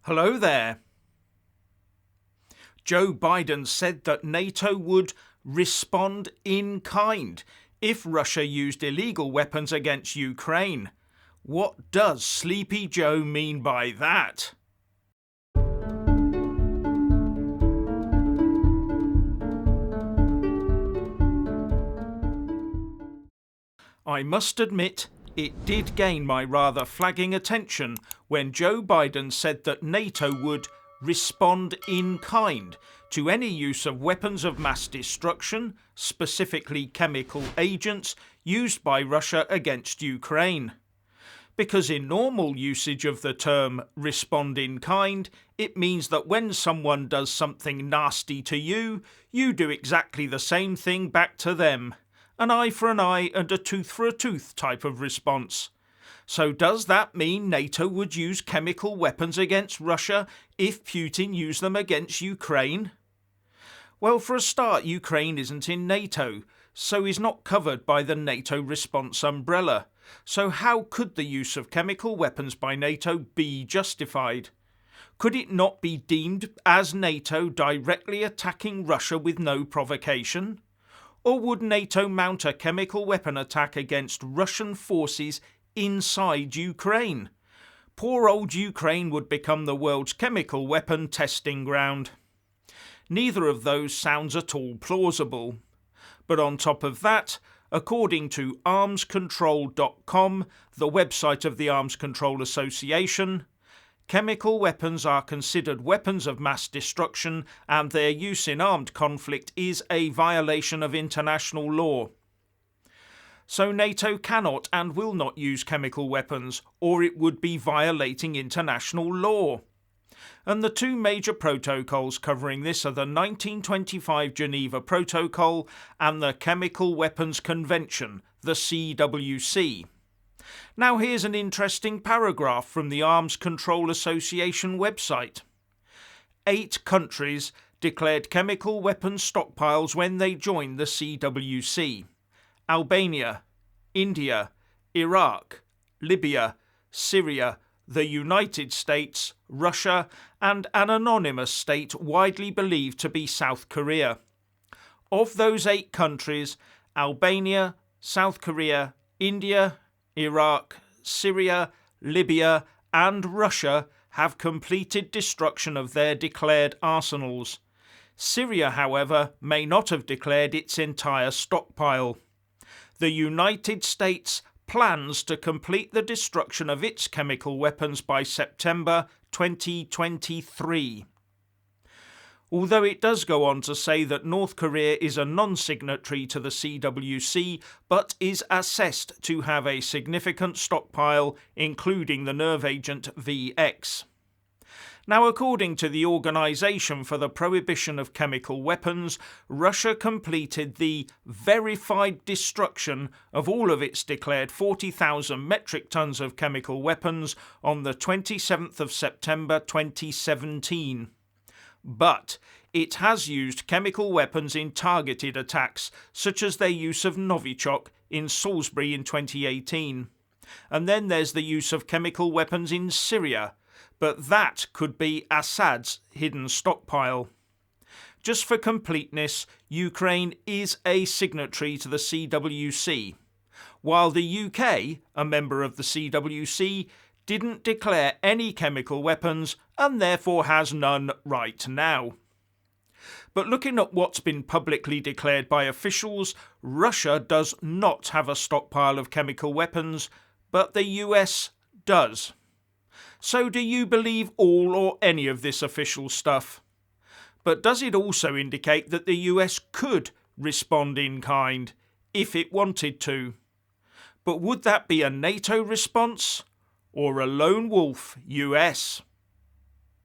Hello there. Joe Biden said that NATO would respond in kind if Russia used illegal weapons against Ukraine. What does Sleepy Joe mean by that? I must admit, it did gain my rather flagging attention when Joe Biden said that NATO would respond in kind to any use of weapons of mass destruction, specifically chemical agents, used by Russia against Ukraine. Because in normal usage of the term respond in kind, it means that when someone does something nasty to you, you do exactly the same thing back to them. An eye for an eye and a tooth for a tooth type of response. So does that mean NATO would use chemical weapons against Russia if Putin used them against Ukraine? Well, for a start, Ukraine isn't in NATO, so is not covered by the NATO response umbrella. So how could the use of chemical weapons by NATO be justified? Could it not be deemed as NATO directly attacking Russia with no provocation? Or would NATO mount a chemical weapon attack against Russian forces inside Ukraine? Poor old Ukraine would become the world's chemical weapon testing ground. Neither of those sounds at all plausible. But on top of that, according to armscontrol.com, the website of the Arms Control Association, chemical weapons are considered weapons of mass destruction and their use in armed conflict is a violation of international law. So NATO cannot and will not use chemical weapons, or it would be violating international law. And the two major protocols covering this are the 1925 Geneva Protocol and the Chemical Weapons Convention, the CWC. Now here's an interesting paragraph from the Arms Control Association website. 8 countries declared chemical weapons stockpiles when they joined the CWC. Albania, India, Iraq, Libya, Syria, the United States, Russia, and an anonymous state widely believed to be South Korea. Of those 8 countries, Albania, South Korea, India, Iraq, Syria, Libya, and Russia have completed destruction of their declared arsenals. Syria, however, may not have declared its entire stockpile. The United States plans to complete the destruction of its chemical weapons by September 2023. Although it does go on to say that North Korea is a non-signatory to the CWC, but is assessed to have a significant stockpile, including the nerve agent VX. Now, according to the Organisation for the Prohibition of Chemical Weapons, Russia completed the verified destruction of all of its declared 40,000 metric tons of chemical weapons on the 27th of September 2017. But it has used chemical weapons in targeted attacks, such as their use of Novichok in Salisbury in 2018. And then there's the use of chemical weapons in Syria, but that could be Assad's hidden stockpile. Just for completeness, Ukraine is a signatory to the CWC, while the UK, a member of the CWC, didn't declare any chemical weapons and therefore has none right now. But looking at what's been publicly declared by officials, Russia does not have a stockpile of chemical weapons, but the US does. So do you believe all or any of this official stuff? But does it also indicate that the US could respond in kind, if it wanted to? But would that be a NATO response? Or a lone wolf US?